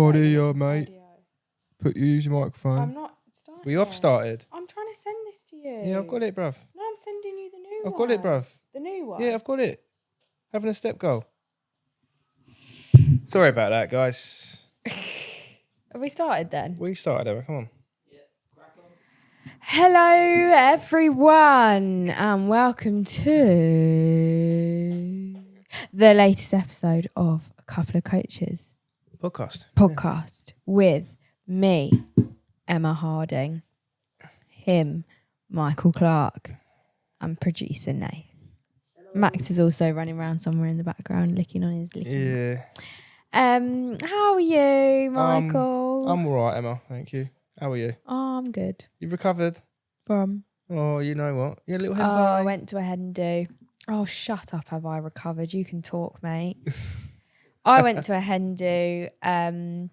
can't hear you, mate. Use your microphone. I'm not starting. We off started. I'm trying to send this to you. Yeah, I've got it, bruv. No, I'm sending you the new one. I've got it, bruv. The new one? Yeah, I've got it. Having a step goal. Sorry about that, guys. Have we started then? We started, Emma. Come on. Hello, everyone, and welcome to the latest episode of A Couple of Coaches podcast with me, Emma Harding, him, Michael Clark, and producer Nate. Max is also running around somewhere in the background, licking on his licking. Yeah. How are you, Michael? I'm all right, Emma. Thank you. How are you? Oh, I'm good. You've recovered? From? Oh, you know what? You had a little head I went to a head and do. Oh, shut up. Have I recovered? You can talk, mate. I went to a head and do. It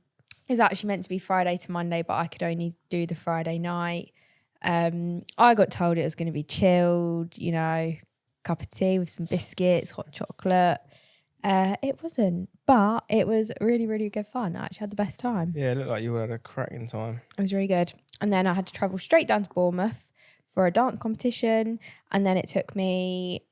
was actually meant to be Friday to Monday, but I could only do the Friday night. I got told it was going to be chilled, you know, cup of tea with some biscuits, hot chocolate. It wasn't, but it was really, really good fun. I actually had the best time. Yeah, it looked like you had a cracking time. It was really good. And then I had to travel straight down to Bournemouth for a dance competition. And then it took me,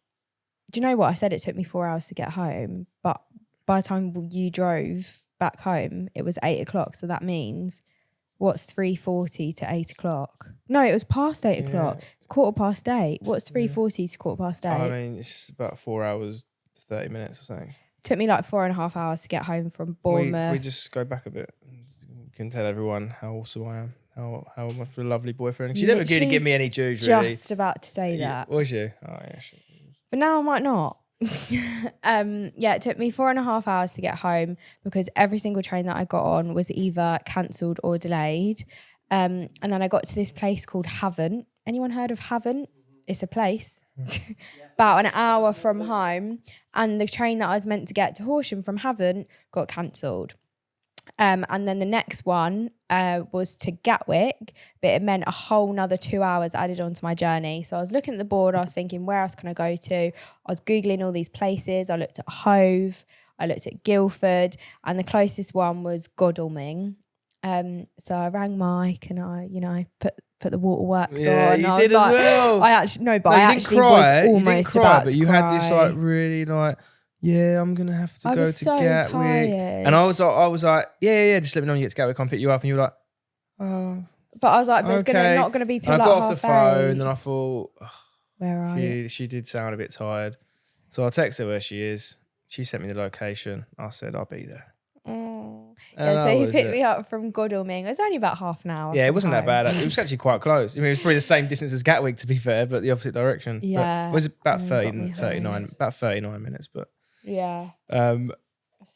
do you know what? I said it took me 4 hours to get home. But by the time you drove back home, it was 8 o'clock. So that means, what's 3:40 to 8 o'clock? No, it was past 8 o'clock. It's 8:15. What's 3:40 to 8:15? I mean, it's about 4 hours, 30 minutes or something. Took me like 4.5 hours to get home from Bournemouth. We just go back a bit. You can tell everyone how awesome I am. How much of a lovely boyfriend. She never really give me any dues, really. Just about to say that. Was you? Oh, yeah. Sure. But now I might not. It took me 4.5 hours to get home because every single train that I got on was either cancelled or delayed. And then I got to this place called Havant. Anyone heard of Havant? It's a place about an hour from home. And the train that I was meant to get to Horsham from Havant got cancelled. And then the next one was to Gatwick, but it meant a whole nother 2 hours added onto my journey. So I was looking at the board, I was thinking, where else can I go to? I was Googling all these places. I looked at Hove, I looked at Guildford, and the closest one was Godalming. So I rang Mike and I, put the waterworks on. Yeah, you I did was as well. I actually was almost you about but to you cry. had this like really like, yeah, I'm gonna have to go to Gatwick. Tired. And I was like, yeah, just let me know when you get to Gatwick, I'll pick you up. And you were like, oh. But I was like, but it's okay. not gonna be till and like I got off the phone, 8:30. and then I thought, Where are you? She did sound a bit tired, so I texted her where she is. She sent me the location. I said I'll be there. Yeah, so he picked me up from Godalming. It was only about half an hour. Yeah, it wasn't that bad. It was actually quite close. I mean, it was probably the same distance as Gatwick, to be fair, but the opposite direction. Yeah. But it was about And 39 minutes, but... Yeah. So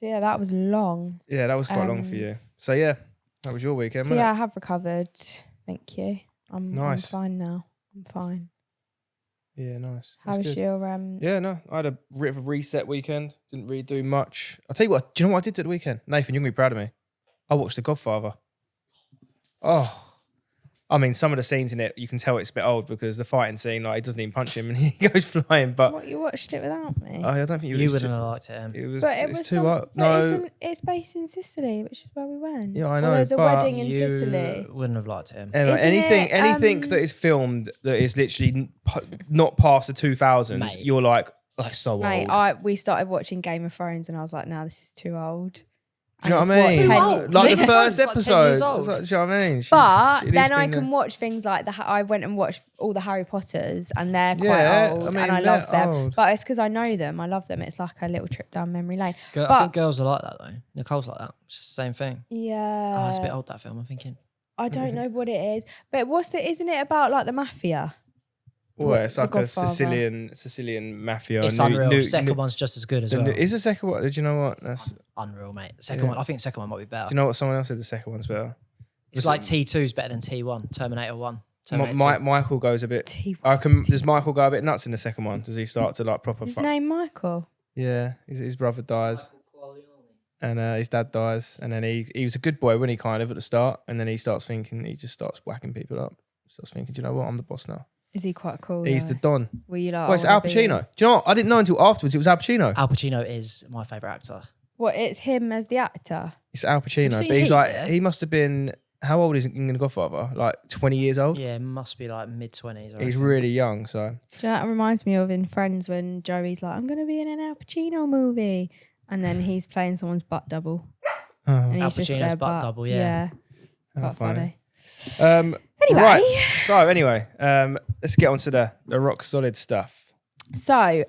yeah, that was long. Yeah, that was quite long for you. So yeah, that was your weekend, So yeah, I have recovered. Thank you. I'm fine now. I'm fine. Yeah, nice. How was your Yeah, no, I had a bit of a reset weekend. Didn't really do much. I'll tell you what. Do you know what I did at the weekend? Nathan, you're gonna be proud of me. I watched The Godfather. Oh, I mean, some of the scenes in it, you can tell it's a bit old because the fighting scene, like, he doesn't even punch him and he goes flying. But what, you watched it without me? I don't think you wouldn't have liked it. It's too old. No, it's based in Sicily, which is where we went. Yeah, I know. Well, there's a wedding in you Sicily. Wouldn't have liked it. Anything that is filmed that is literally not past the 2000s, Mate. you're like, oh, it's so Mate, old. we started watching Game of Thrones and I was like, nah, this is too old. Do you know what I mean? Too old. Like the Game of first Thrones is like 10 episode. years old. Do you know what I mean? But then I can watch things like I went and watched all the Harry Potters and they're quite old and I love them. Old. But it's because I know them. I love them. It's like a little trip down memory lane. I think girls are like that though. Nicole's like that. It's the same thing. Yeah. Oh, it's a bit old, that film, I'm thinking. I don't know what it is. But isn't it about like the mafia? Well, it's The like a Godfather. Sicilian mafia. It's unreal. The second one's just as good as well. Is the second one? Do you know what? That's unreal, mate. The second one, I think the second one might be better. Do you know what someone else said? The second one's better. It's like T2's better than T1. Terminator 1. Michael goes a bit. Does Michael go a bit nuts in the second one? Does he start to like proper? His name Michael. Yeah, his brother dies, and his dad dies, and then he was a good boy when he kind of at the start, and then he starts thinking he just starts whacking people up. Starts thinking, do you know what? I'm the boss now. Is he quite cool? He's the Don. Were you like? Well, it's Al Pacino. Do you know what? I didn't know until afterwards it was Al Pacino. Al Pacino is my favourite actor. What, it's him as the actor? It's Al Pacino, seen but he's Heat, like, yeah? he must have been, how old is he in The Godfather? Like 20 years old? Yeah, must be like mid-20s. He's really young, so. Do you know, that reminds me of in Friends when Joey's like, I'm going to be in an Al Pacino movie. And then he's playing someone's butt double. Oh, And Al he's just Pacino's their butt double, yeah. Quite funny. funny. Anyway. Right. So anyway, let's get on to the rock solid stuff. So,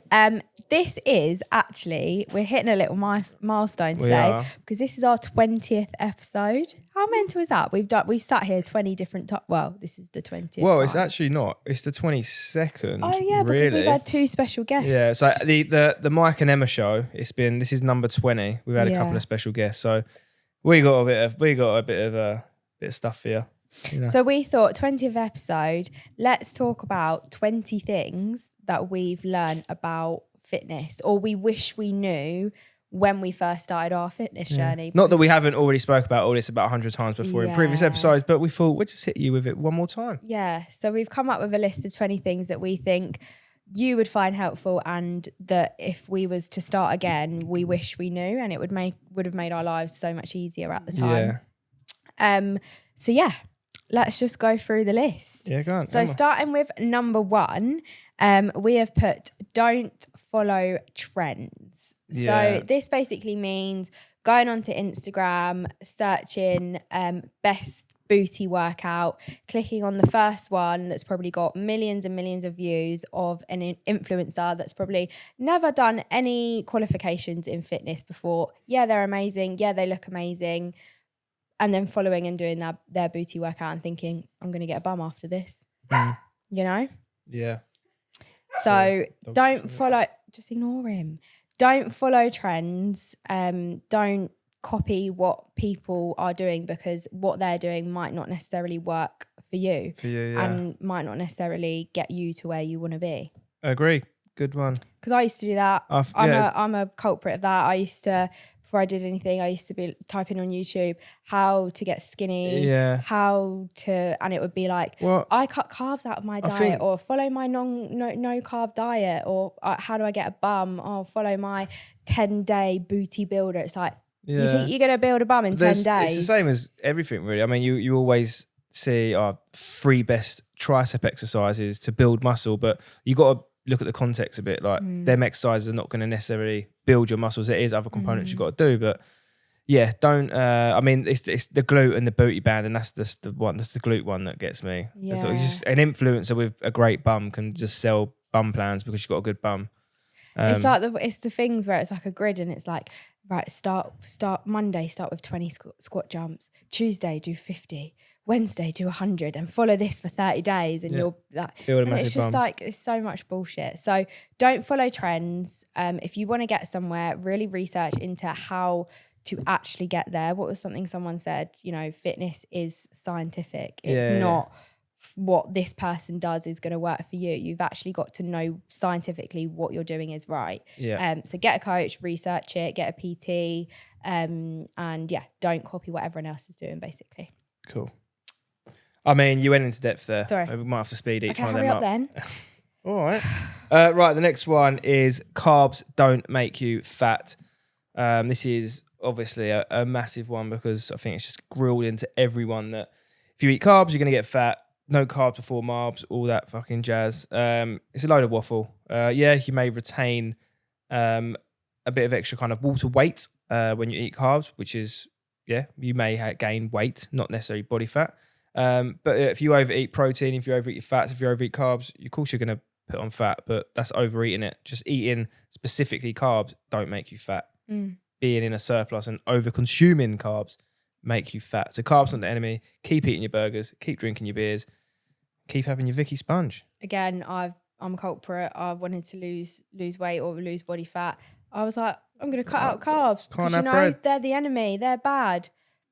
this is actually, we're hitting a little milestone We today are. because this is our 20th episode. How mental is that? We've sat here 20 different well, this is the 20th Well, time. it's actually not. It's the 22nd. Oh yeah, because really. we've had 2 special guests. Yeah, so the Mike and Emma show. This is number 20. We've had a couple Yeah. of special guests, so we got a bit of stuff here. You know. So we thought 20th episode, let's talk about 20 things that we've learned about fitness or we wish we knew when we first started our fitness journey. Not that we because- haven't already spoke about all this about 100 times before in previous Yeah. episodes, but we thought we'd just hit you with it one more time. Yeah, so we've come up with a list of 20 things that we think you would find helpful and that if we was to start again, we wish we knew and it would have made our lives so much easier at the time. So yeah, let's just go through the list. Yeah, go on. So Emma. starting with number 1, we have put don't follow trends. Yeah. So this basically means going onto Instagram, searching best booty workout, clicking on the first one that's probably got millions and millions of views of an influencer that's probably never done any qualifications in fitness before. Yeah, they're amazing. Yeah, they look amazing. And then following and doing their booty workout and thinking, I'm going to get a bum after this. You know? Yeah. So Dog's don't follow, just ignore him. Don't follow trends. Don't copy what people are doing because what they're doing might not necessarily work for you For you, yeah. and might not necessarily get you to where you want to be. Agree. Good one. Because I used to do that. Yeah. I'm a culprit of that. I used to, before I did anything, I used to be typing on YouTube how to get skinny, Yeah. and it would be like, Well, I cut carbs out of my diet think- or follow my no carb diet or how do I get a bum or follow my 10-day booty builder. It's like, you think you're going to build a bum in 10 days? It's the same as everything, really. I mean, you always see 3 best tricep exercises to build muscle, but you got to look at the context a bit. Like, them exercises are not going to necessarily build your muscles. It is other components you've got to do, but yeah, don't. I mean, it's the glute and the booty band, and that's just the one. That's the glute one that gets me. Yeah. So just an influencer with a great bum can just sell bum plans because you've got a good bum. It's like it's the things where it's like a grid and it's like, right, start Monday, start with 20 squat jumps. Tuesday, do 50. Wednesday, do 100 and follow this for 30 days and you'll like, build a and massive it's just bum. like, it's so much bullshit. So don't follow trends. If you want to get somewhere, really research into how to actually get there. What was something someone said, fitness is scientific. It's Yeah. not what this person does is going to work for you. You've actually got to know scientifically what you're doing is right. Yeah. So get a coach, research it, get a PT, and yeah, don't copy what everyone else is doing, basically. Cool. I mean, you went into depth there. Sorry. We might have to speed each Okay, one of hurry them up then. All right. Right, the next one is carbs don't make you fat. This is obviously a massive one because I think it's just grilled into everyone that if you eat carbs, you're going to get fat. No carbs before marbs, all that fucking jazz. It's a load of waffle. Yeah, you may retain a bit of extra kind of water weight when you eat carbs, which is, yeah, you may gain weight, not necessarily body fat. But if you overeat protein, if you overeat your fats, if you overeat carbs, of course you're going to put on fat, but that's overeating it. Just eating specifically carbs don't make you fat. Being in a surplus and over-consuming carbs make you fat. So carbs not the enemy. Keep eating your burgers. Keep drinking your beers. Keep having your Vicky Sponge. Again, I'm a culprit. I wanted to lose weight or lose body fat. I was like, I'm going to cut out carbs because, have bread. they're the enemy. They're bad.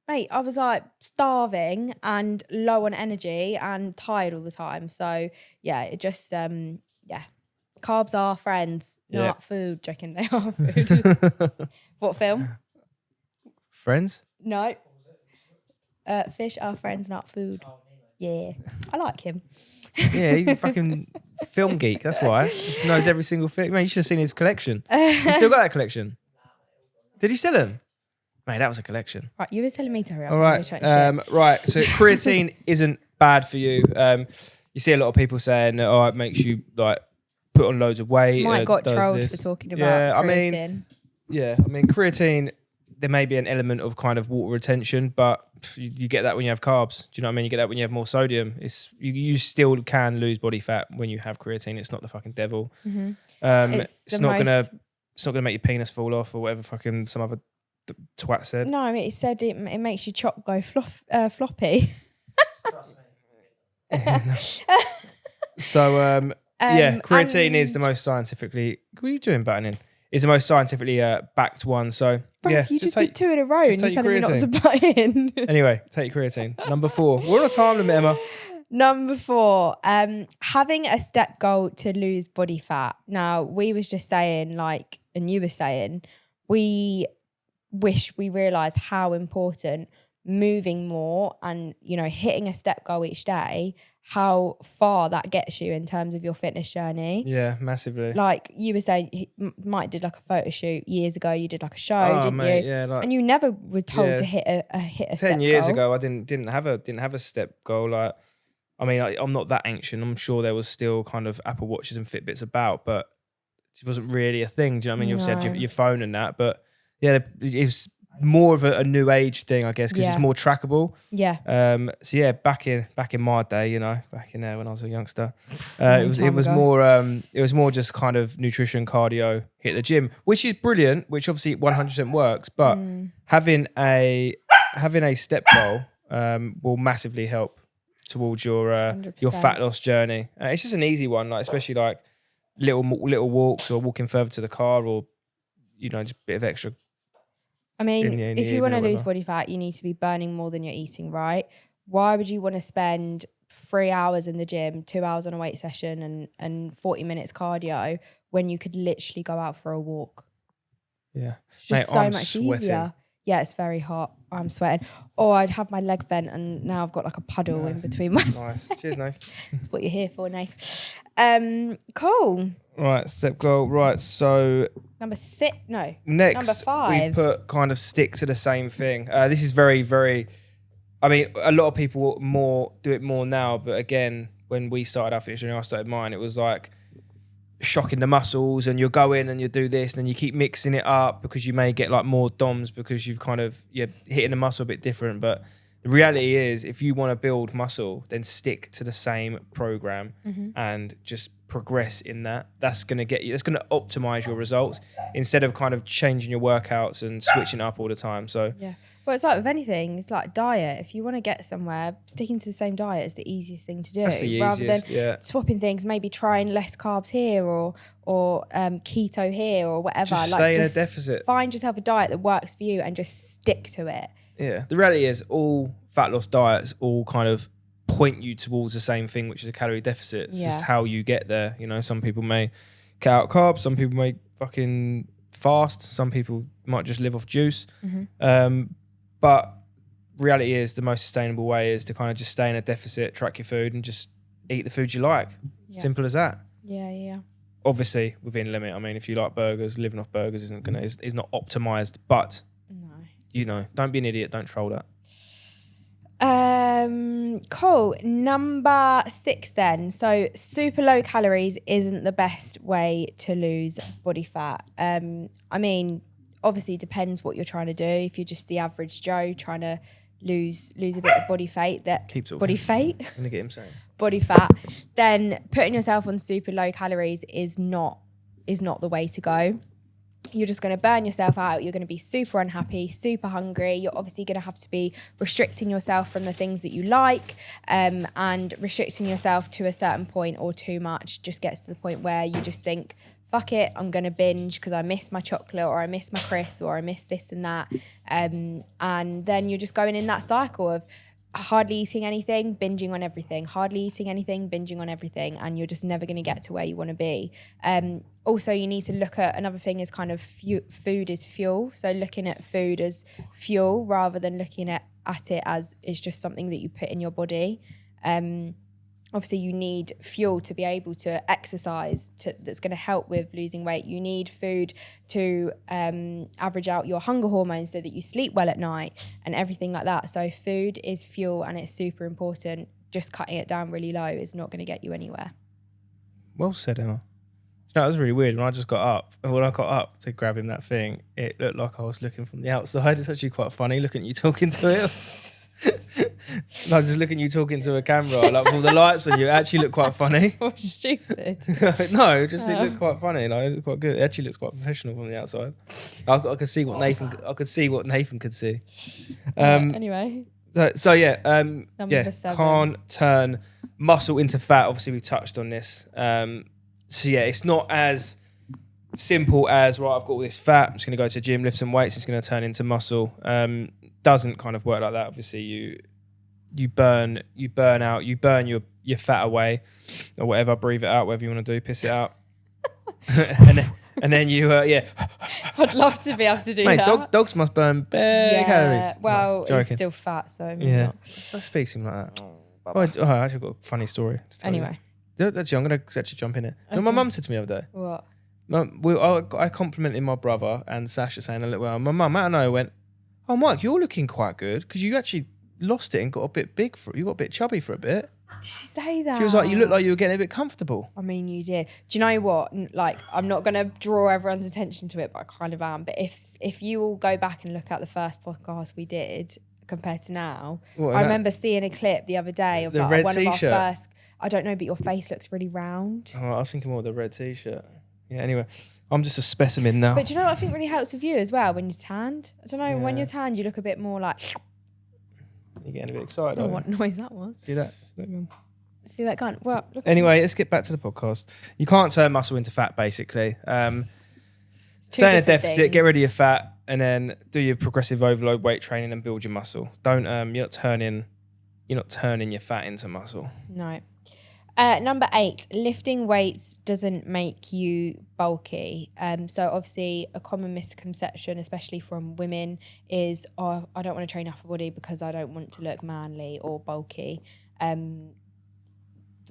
Mate, I was like starving and low on energy and tired all the time. So yeah, it just, carbs are friends, not food. Joking, they are food. What film? Friends? No. Fish are friends, not food. Yeah, I like him. Yeah, he's a fucking film geek. That's why. He knows every single thing. Man, you should have seen his collection. You still got that collection? Did you sell them? Mate, that was a collection. Right, you were telling me to hurry up. All and you were right. chatting shit. Right. So creatine isn't bad for you. You see a lot of people saying, "Oh, it makes you like put on loads of weight." Mike got does trolled this. for talking about creatine. I mean, creatine. There may be an element of kind of water retention, but you get that when you have carbs. Do you know what I mean? You get that when you have more sodium. You still can lose body fat when you have creatine. It's not the fucking devil. Mm-hmm. It's not gonna make your penis fall off or whatever fucking some other twat said. No, I mean, it said it makes your chop go floppy. So creatine is the most scientifically. What are you doing, butting in? Is the most scientifically backed one. So Bruv, you just did 2 in a row and you're telling me not to butt in. Anyway, take your creatine. Number 4. We're on a time limit, Emma. Number 4, having a step goal to lose body fat. Now, we was just saying, and you were saying, we wish we realised how important moving more and, hitting a step goal each day, how far that gets you in terms of your fitness journey. Yeah, massively. Like you were saying, Mike did like a photo shoot years ago. You did like a show, didn't mate, you? Yeah, and you never were told to hit a step goal. 10 years ago, I didn't have a step goal. Like, I mean, I'm not that ancient. I'm sure there was still kind of Apple Watches and Fitbits about, but it wasn't really a thing. Do you know what I mean? You said your phone and that, but yeah, it was more of a new age thing, I guess, because it's more trackable. Yeah. So yeah, back in my day, back in there when I was a youngster, it was more just kind of nutrition, cardio, hit the gym, which is brilliant, which obviously 100% works. But having a step goal will massively help towards your fat loss journey. It's just an easy one, like especially like little walks or walking further to the car, or just a bit of extra. I mean, if you want to lose body fat, you need to be burning more than you're eating, right? Why would you want to spend 3 hours in the gym, 2 hours on a weight session and 40 minutes cardio when you could literally go out for a walk? Yeah. It's just so much easier. Yeah, it's very hot. I'm sweating. Or I'd have my leg bent and now I've got like a puddle in between my... Nice. Cheers, Nath. That's what you're here for, Nath. Cool. Right, step goal. Right, so... Number 6, no. Next, number 5. we put kind of stick to the same thing. This is very, very... I mean, a lot of people do it more now, but again, when we started our fitness journey, I started mine, it was like shocking the muscles and you'll go in and you do this and then you keep mixing it up because you may get like more DOMs because you're hitting the muscle a bit different. But the reality is, if you want to build muscle, then stick to the same program and just progress in that. That's going to optimize your results instead of kind of changing your workouts and switching up all the time. So yeah. Well, it's like with anything, it's like diet. If you want to get somewhere, sticking to the same diet is the easiest thing to do. That's the rather easiest, than swapping things, maybe trying less carbs here or keto here or whatever. Just stay in a deficit. Find yourself a diet that works for you and just stick to it. Yeah. The reality is all fat loss diets all kind of point you towards the same thing, which is a calorie deficit. It's just how you get there. Some people may cut out carbs, some people may fucking fast, some people might just live off juice. But reality is the most sustainable way is to kind of just stay in a deficit, track your food and just eat the food you like. Yeah. Simple as that. Yeah. Obviously within limit. I mean, if you like burgers, living off burgers is not optimized, but don't be an idiot, don't troll that. Cool. Number 6 then. So super low calories isn't the best way to lose body fat. I mean, obviously it depends what you're trying to do. If you're just the average Joe trying to lose a bit of body fat, body fat. I'm gonna get him saying body fat, then putting yourself on super low calories is not the way to go. You're just going to burn yourself out. You're going to be super unhappy, super hungry. You're obviously going to have to be restricting yourself from the things that you like, and restricting yourself to a certain point or too much just gets to the point where you just think, fuck it, I'm going to binge because I miss my chocolate or I miss my crisps or I miss this and that. And then you're just going in that cycle of hardly eating anything, binging on everything, hardly eating anything, binging on everything, and you're just never going to get to where you want to be. Also, you need to look at, another thing is kind of food is fuel. So looking at food as fuel rather than looking at it as it's just something that you put in your body. obviously you need fuel to be able to exercise that's going to help with losing weight. You need food to average out your hunger hormones so that you sleep well at night and everything like that. So food is fuel and it's super important. Just cutting it down really low is not going to get you anywhere. Well said, Emma. No, that was really weird. When I just got up, and when I got up to grab him that thing, it looked like I was looking from the outside. It's actually quite funny looking at you talking to it. Like just looking at you talking to a camera, like with all the lights on you, it actually looked quite funny. Oh, stupid. No, just it looked quite funny. Like, it looked quite good. It actually looks quite professional from the outside. I could see what Nathan. I could see what Nathan could see. Anyway. So yeah, Number 7. can't turn muscle into fat. Obviously, we touched on this. So yeah, it's not as simple as right. I've got all this fat. I'm just going to go to the gym, lift some weights. It's going to turn into muscle. Doesn't kind of work like that. Obviously, you burn out. You burn your fat away, or whatever. Breathe it out. Whatever you want to do. Piss it out. and then you I'd love to be able to do Mate, that. dogs must burn bare calories. Well, No, it's joking. still fat, so maybe Yeah, not. let's speak something like that. I actually got a funny story to tell you. Anyway, Actually, I'm going to actually jump in it. You know, my Okay. mum said to me the other day, what? I complimented my brother and Sasha saying a little while. My mum out of nowhere went, "Oh, Mike, you're looking quite good because you actually lost it and got a bit big you got a bit chubby for a bit." Did she say that? She was like, "You look like you were getting a bit comfortable." I mean, you did. Do you know what? Like, I'm not going to draw everyone's attention to it, but I kind of am. But if you all go back and look at the first podcast we did compared to now, I remember seeing a clip the other day of The like red one t-shirt. of our first. I don't know, but your face looks really round. Oh, I was thinking more of the red t-shirt. Yeah. Anyway, I'm just a specimen now. But do you know what I think really helps with you as well when you're tanned? I don't know. When Yeah. you're tanned, you look a bit more like. You're getting a bit excited. I don't know Aren't what noise that was. you? See that? Gun? See that gun? Well, look. Anyway, let's get back to the podcast. You can't turn muscle into fat, basically. It's two Stay in a different deficit, things. get rid of your fat, and then do your progressive overload weight training and build your muscle. Don't you're not turning your fat into muscle. No. Number 8, lifting weights doesn't make you bulky. So obviously a common misconception, especially from women, is, oh, I don't want to train upper body because I don't want to look manly or bulky.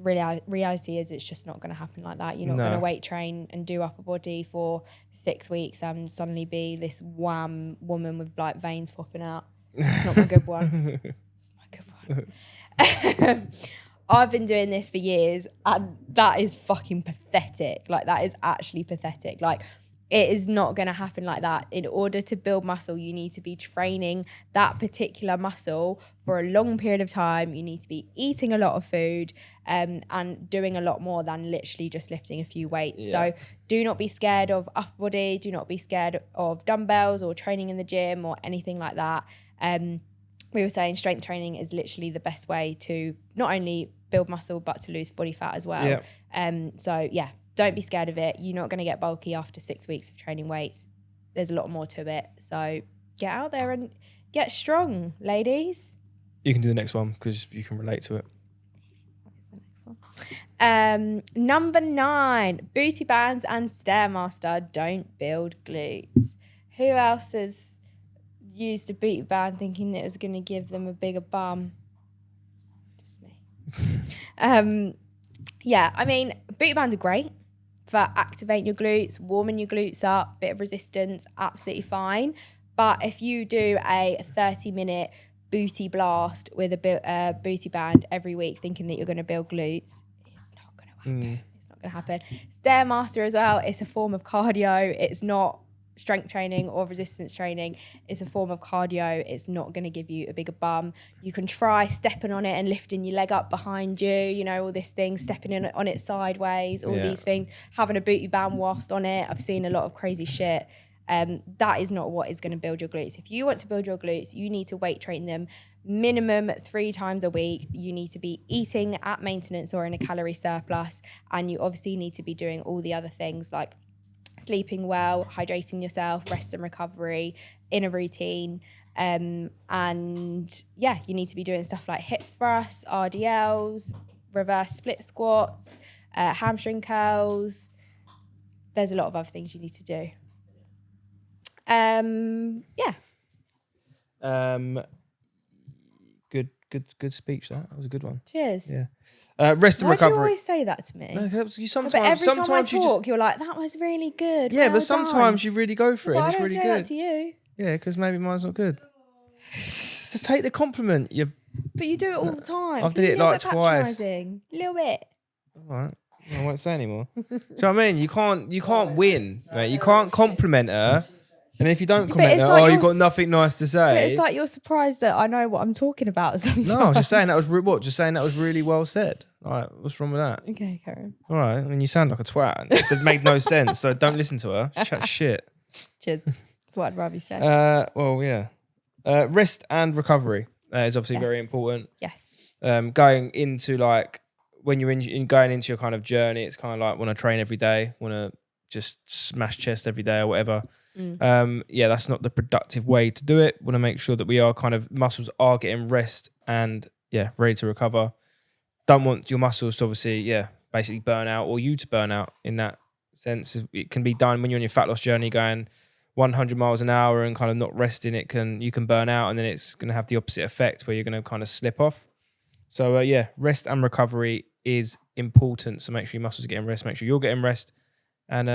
Reality is it's just not going to happen like that. You're not going to weight train and do upper body for 6 weeks and suddenly be this wham woman with like veins popping out. It's not my good one. It's my good one. I've been doing this for years and that is fucking pathetic. Like, that is actually pathetic. Like, it is not going to happen like that. In order to build muscle, you need to be training that particular muscle for a long period of time. You need to be eating a lot of food and doing a lot more than literally just lifting a few weights. Yeah. So do not be scared of upper body. Do not be scared of dumbbells or training in the gym or anything like that. We were saying strength training is literally the best way to not only build muscle, but to lose body fat as well. Yeah. So yeah, don't be scared of it. You're not going to get bulky after 6 weeks of training weights. There's a lot more to it. So get out there and get strong, ladies. You can do the next one because you can relate to it. Number 9, booty bands and Stairmaster don't build glutes. Who else has used a booty band thinking that it was going to give them a bigger bum? Just me. Yeah, I mean, booty bands are great for activating your glutes, warming your glutes up, bit of resistance, absolutely fine. But if you do a 30-minute booty blast with a booty band every week thinking that you're going to build glutes, it's not going to happen. It's not going to happen. Stairmaster as well, it's a form of cardio. It's not strength training or resistance training. It's a form of cardio. It's not going to give you a bigger bum. You can try stepping on it and lifting your leg up behind you, you know, all this thing, stepping in on it sideways, all these things, having a booty band whilst on it. I've seen a lot of crazy shit. That is not what is going to build your glutes. If you want to build your glutes, you need to weight train them minimum 3 times a week. You need to be eating at maintenance or in a calorie surplus. And you obviously need to be doing all the other things like sleeping well, hydrating yourself, rest and recovery in a routine. And yeah, you need to be doing stuff like hip thrusts, RDLs, reverse split squats, hamstring curls. There's a lot of other things you need to do. Yeah. Good speech. That was a good one. Cheers. Yeah. Rest and Why do you recovery. always say that to me? No, 'cause you sometimes. But every time I sometimes you talk, just. you're like, that was really good. Yeah, well but sometimes done. you really go for it. But And I it's don't really say good. that to you. Yeah, because maybe mine's not good. Just take the compliment. You. But you do it all the time. I've did it like twice. A little bit. All right. I won't say anymore. Do you know what I mean? You can't win, mate. You can't compliment her. And if you don't compliment it's her, like you've got nothing nice to But say. it's like you're surprised that I know what I'm talking about sometimes. No, I was just saying that was what? Just saying that was really well said. All right, what's wrong with that? Okay, Karen. All right, I mean you sound like a twat. It made no sense, so don't listen to her. Chat shit. Cheers. That's what I'd rather you say. Well, yeah. Rest and recovery is obviously very important. Yes. Going into like when you're in going into your kind of journey, it's kind of like want to train every day, want to just smash chest every day or whatever. That's not the productive way to do it. Want to make sure that we are kind of muscles are getting rest and ready to recover. Don't want your muscles to obviously basically burn out or you to burn out in that sense. It can be done when you're on your fat loss journey going 100 miles an hour and kind of not resting. You can burn out and then it's going to have the opposite effect where you're going to kind of slip off. So rest and recovery is important. So make sure your muscles are getting rest, make sure you're getting rest and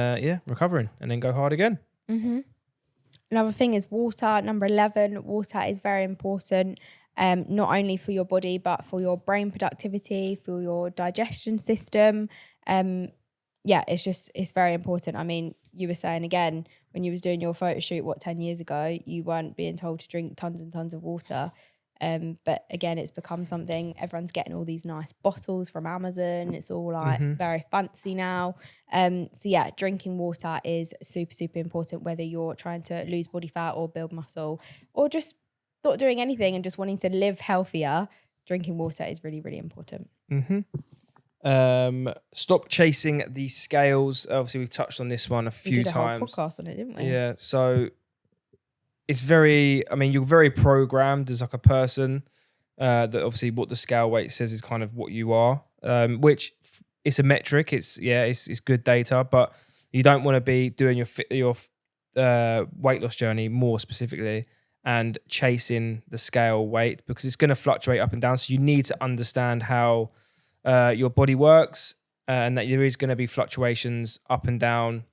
recovering and then go hard again. Mm-hmm. Another thing is water. Number 11, water is very important, not only for your body, but for your brain productivity, for your digestion system. It's very important. I mean, you were saying again, when you was doing your photo shoot, 10 years ago, you weren't being told to drink tons and tons of water. But again, it's become something, everyone's getting all these nice bottles from Amazon. It's all like very fancy now. Drinking water is super, super important, whether you're trying to lose body fat or build muscle or just not doing anything and just wanting to live healthier. Drinking water is really, really important. Stop chasing the scales. Obviously, we've touched on this one a few times. We did a whole podcast on it, didn't we? Yeah, so it's you're very programmed as like a person that obviously what the scale weight says is kind of what you are, which it's a metric. It's good data, but you don't want to be doing your weight loss journey more specifically and chasing the scale weight because it's going to fluctuate up and down. So you need to understand how your body works and that there is going to be fluctuations up and down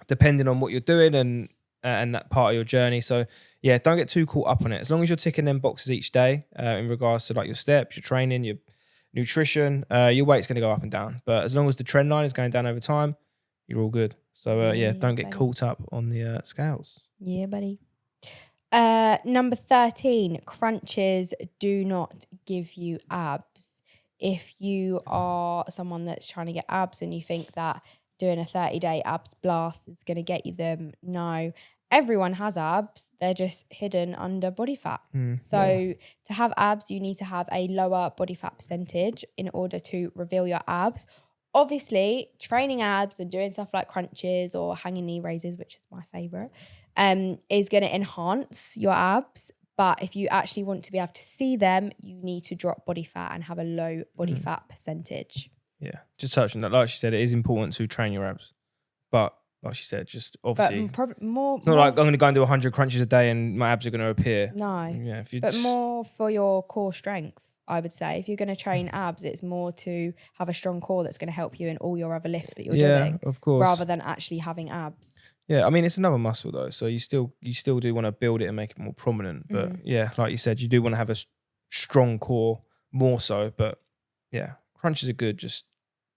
depending on what you're doing and that part of your journey. So don't get too caught up on it. As long as you're ticking them boxes each day in regards to like your steps, your training, your nutrition, your weight's going to go up and down. But as long as the trend line is going down over time, you're all good. So don't get caught up on the scales. Yeah, buddy. Number 13, crunches do not give you abs. If you are someone that's trying to get abs and you think that doing a 30-day abs blast is going to get you them, no. Everyone has abs. They're just hidden under body fat. To have abs, you need to have a lower body fat percentage in order to reveal your abs. Obviously, training abs and doing stuff like crunches or hanging knee raises, which is my favorite, is going to enhance your abs. But if you actually want to be able to see them, you need to drop body fat and have a low body fat percentage. Yeah, just touching that. Like she said, it is important to train your abs. But like she said, just obviously, it's not like I'm going to go and do 100 crunches a day and my abs are going to appear. No, yeah, but more for your core strength, I would say. If you're going to train abs, it's more to have a strong core that's going to help you in all your other lifts that you're doing. Yeah, of course. Rather than actually having abs. Yeah, I mean, it's another muscle though. So you still do want to build it and make it more prominent. But like you said, you do want to have a strong core more so. But yeah, crunches are good, just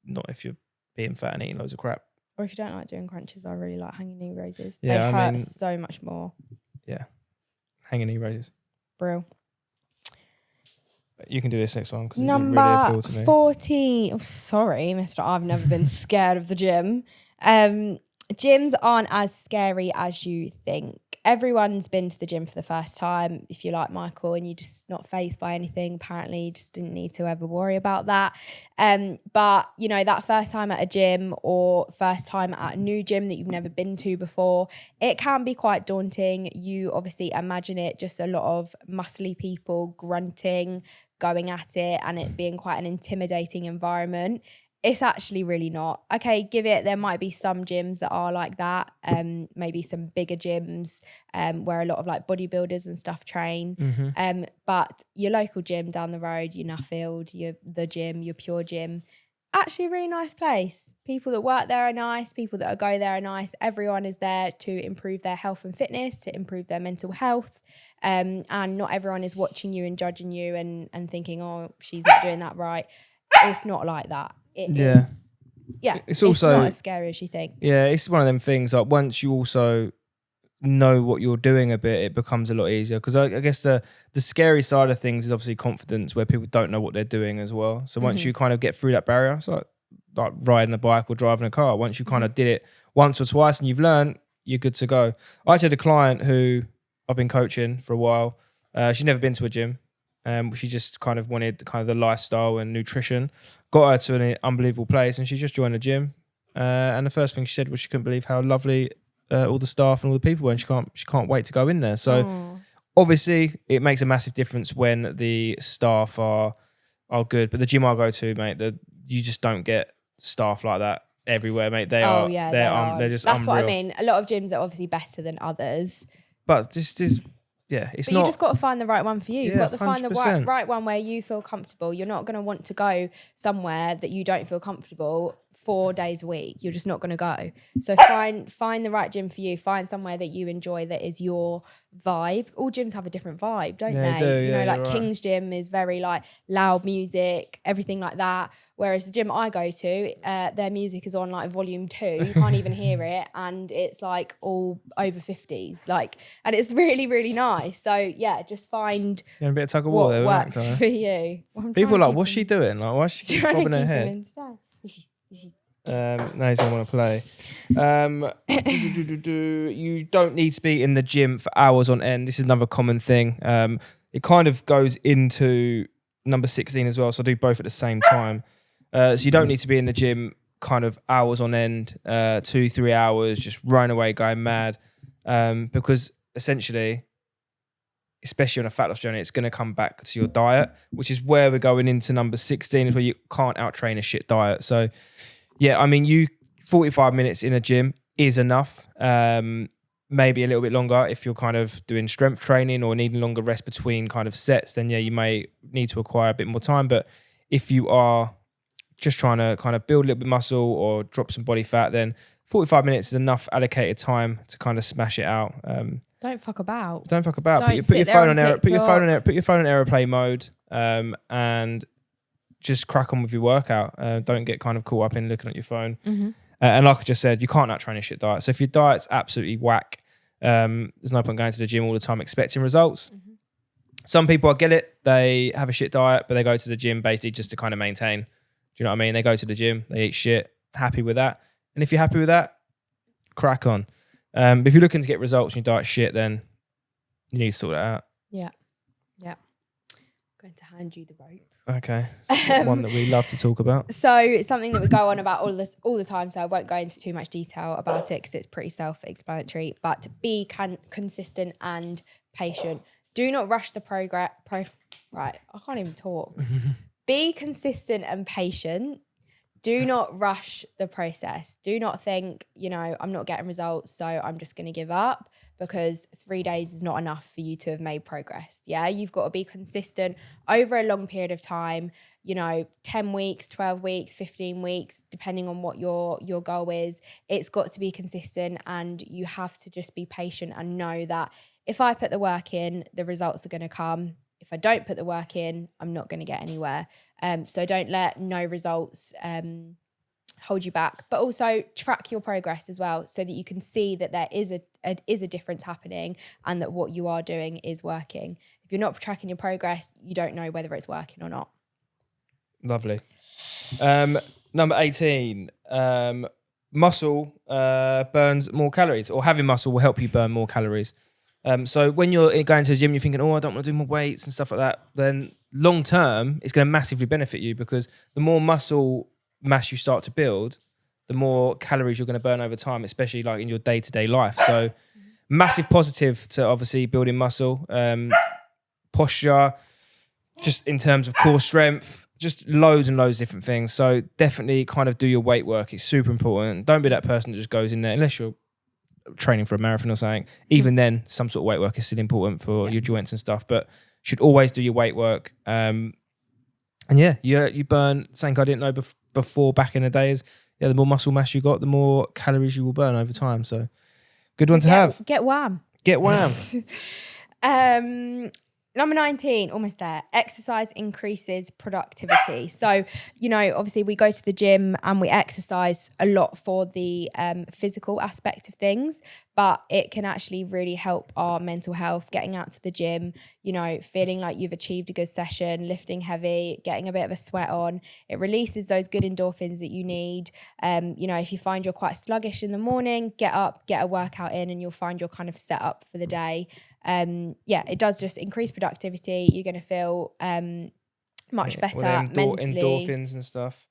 not if you're being fat and eating loads of crap. Or if you don't like doing crunches, I really like hanging knee raises. Yeah, they hurt so much more. Yeah, hanging knee raises. Brill. You can do this next one because it Number really appealed to me. 14. Oh, sorry, Mister. I've never been scared of the gym. Gyms aren't as scary as you think. Everyone's been to the gym for the first time. If you're like Michael and you're just not fazed by anything, apparently you just didn't need to ever worry about that. But, you know, that first time at a gym or first time at a new gym that you've never been to before, it can be quite daunting. You obviously imagine it just a lot of muscly people grunting, going at it, and it being quite an intimidating environment. It's actually really not. Okay, there might be some gyms that are like that. Maybe some bigger gyms where a lot of like bodybuilders and stuff train. But your local gym down the road, your Nuffield, your Pure Gym, actually a really nice place. People that work there are nice. People that go there are nice. Everyone is there to improve their health and fitness, to improve their mental health. And not everyone is watching you and judging you and thinking, oh, she's not doing that right. It's not like that. It is. Yeah. It's also not as scary as you think. Yeah, it's one of them things. Like once you also know what you're doing a bit, it becomes a lot easier. Because I guess the scary side of things is obviously confidence, where people don't know what they're doing as well. So once you kind of get through that barrier, it's like riding a bike or driving a car. Once you kind of did it once or twice and you've learned, you're good to go. I actually had a client who I've been coaching for a while. She's never been to a gym. She just kind of wanted kind of the lifestyle and nutrition. Got her to an unbelievable place, and she just joined the gym. And the first thing she said was she couldn't believe how lovely all the staff and all the people were, and she can't wait to go in there. So obviously, it makes a massive difference when the staff are good. But the gym I go to, mate, you just don't get staff like that everywhere, mate. They are. They're just. That's unreal. what I mean. A lot of gyms are obviously better than others. But just yeah, it's but not. You just got to find the right one for you. You've got to find the 100%. right one where you feel comfortable. You're not going to want to go somewhere that you don't feel comfortable 4 days a week. You're just not going to go. So find the right gym for you. Find somewhere that you enjoy that is your vibe. All gyms have a different vibe, don't they? They do, like King's Gym is very like loud music, everything like that. Whereas the gym I go to, their music is on like volume 2. You can't even hear it, and it's like all over 50s. Like, and it's really, really nice. So yeah, just find a bit of tug of war what there, works for you. People are like, what's she doing? Like, why is she keep bobbing her head? Now he's gonna want to play. You don't need to be in the gym for hours on end. This is another common thing. It kind of goes into number 16 as well. So I do both at the same time. So you don't need to be in the gym kind of hours on end, 2-3 hours, just running away, going mad. Because essentially, especially on a fat loss journey, it's going to come back to your diet, which is where we're going into number 16, is where you can't out-train a shit diet. So yeah, I mean, 45 minutes in a gym is enough. Maybe a little bit longer if you're kind of doing strength training or needing longer rest between kind of sets, then yeah, you may need to acquire a bit more time. But if you are just trying to kind of build a little bit of muscle or drop some body fat, then 45 minutes is enough allocated time to kind of smash it out. Don't fuck about. Don't fuck about. Don't Put your phone on TikTok. Put your phone on airplane mode, and just crack on with your workout. Don't get kind of caught up in looking at your phone. And like I just said, you can't out-train a shit diet. So if your diet's absolutely whack, there's no point going to the gym all the time expecting results. Some people, I get it. They have a shit diet, but they go to the gym basically just to kind of maintain. Do you know what I mean? They go to the gym, they eat shit, happy with that. And if you're happy with that, crack on. But if you're looking to get results and your diet's shit, then you need to sort it out. Yeah. I'm going to hand you the rope. Okay. One that we love to talk about. So it's something that we go on about all the time, so I won't go into too much detail about it because it's pretty self-explanatory. But be consistent and patient. Do not rush the progress. Right, I can't even talk. Be consistent and patient. Do not rush the process. Do not think, I'm not getting results, so I'm just going to give up, because 3 days is not enough for you to have made progress. Yeah, you've got to be consistent over a long period of time, 10 weeks, 12 weeks, 15 weeks, depending on what your goal is. It's got to be consistent, and you have to just be patient and know that if I put the work in, the results are going to come. If I don't put the work in, I'm not going to get anywhere. So don't let no results hold you back. But also track your progress as well, so that you can see that there is a difference happening and that what you are doing is working. If you're not tracking your progress, you don't know whether it's working or not. Lovely. Number 18. Muscle burns more calories, or having muscle will help you burn more calories. So when you're going to the gym, you're thinking, I don't want to do more weights and stuff like that, then long term, it's going to massively benefit you, because the more muscle mass you start to build, the more calories you're going to burn over time, especially like in your day-to-day life. So massive positive to obviously building muscle, posture, just in terms of core strength, just loads and loads of different things. So definitely kind of do your weight work. It's super important. Don't be that person that just goes in there unless you're training for a marathon or something. Even then, some sort of weight work is still important for your joints and stuff, but should always do your weight work. And yeah, you burn something I didn't know before back in the days. Yeah, the more muscle mass you got, the more calories you will burn over time. So good one to have. Get wham. Get wham. Number 19, almost there. Exercise increases productivity. So, obviously we go to the gym and we exercise a lot for the physical aspect of things, but it can actually really help our mental health, getting out to the gym, feeling like you've achieved a good session, lifting heavy, getting a bit of a sweat on. It releases those good endorphins that you need. If you find you're quite sluggish in the morning, get up, get a workout in, and you'll find you're kind of set up for the day. It does just increase productivity. You're going to feel much better mentally. Endorphins and stuff.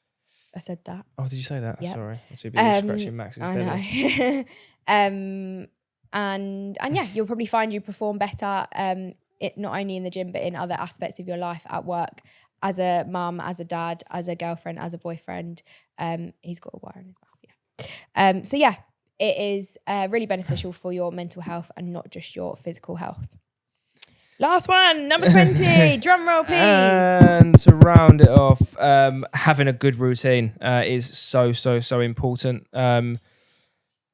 I said that. Oh, did you say that? Yep. Sorry. I'm too busy scratching Max's belly. I know. And you'll probably find you perform better, not only in the gym, but in other aspects of your life, at work, as a mum, as a dad, as a girlfriend, as a boyfriend. He's got a wire in his mouth, yeah. It is really beneficial for your mental health and not just your physical health. Last one, number 20. Drum roll, please. And to round it off, having a good routine is so important.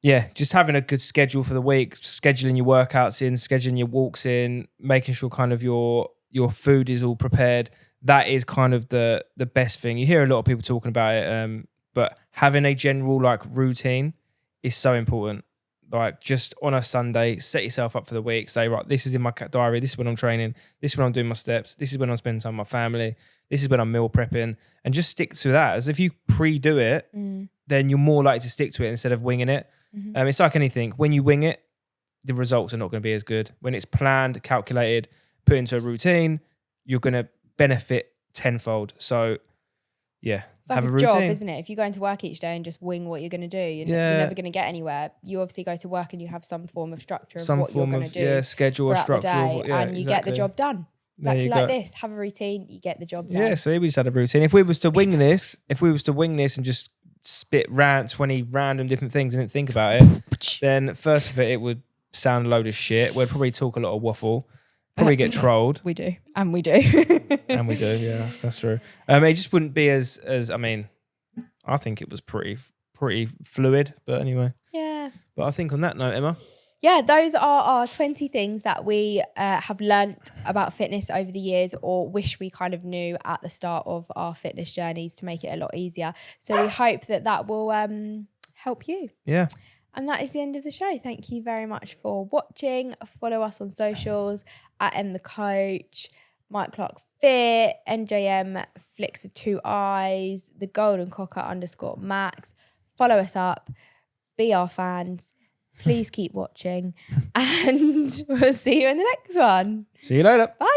Just having a good schedule for the week, scheduling your workouts in, scheduling your walks in, making sure kind of your food is all prepared. That is kind of the best thing. You hear a lot of people talking about it, but having a general routine is so important. Like, just on a Sunday, set yourself up for the week. Say, right, this is in my diary. This is when I'm training. This is when I'm doing my steps. This is when I'm spending time with my family. This is when I'm meal prepping. And just stick to that. As if you pre-do it, then you're more likely to stick to it instead of winging it. Mm-hmm. It's like anything. When you wing it, the results are not going to be as good. When it's planned, calculated, put into a routine, you're going to benefit tenfold. So, yeah, it's like have a job, routine. Isn't it? If you go into work each day and just wing what you're going to do, you're never going to get anywhere. You obviously go to work and you have some form of structure of what you're going to do. Yeah, schedule or structure. And you get the job done. Exactly like this. Have a routine, you get the job done. Yeah, see, we just had a routine. If we was to wing this and just spit 20 random different things and didn't think about it, then first of it would sound a load of shit. We'd probably talk a lot of waffle. Probably get trolled. We do. And we do. And we do, yeah, that's true. It just wouldn't be as I think it was pretty fluid, but anyway. Yeah. But I think on that note, Emma. Yeah, those are our 20 things that we have learnt about fitness over the years, or wish we kind of knew at the start of our fitness journeys to make it a lot easier. So we hope that will help you. Yeah. And that is the end of the show. Thank you very much for watching. Follow us on socials at @MTheCoach, Mike Clark Fit, NJM Flicks with 2 eyes, the Golden Cocker _Max. Follow us up. Be our fans. Please keep watching. And we'll see you in the next one. See you later. Bye.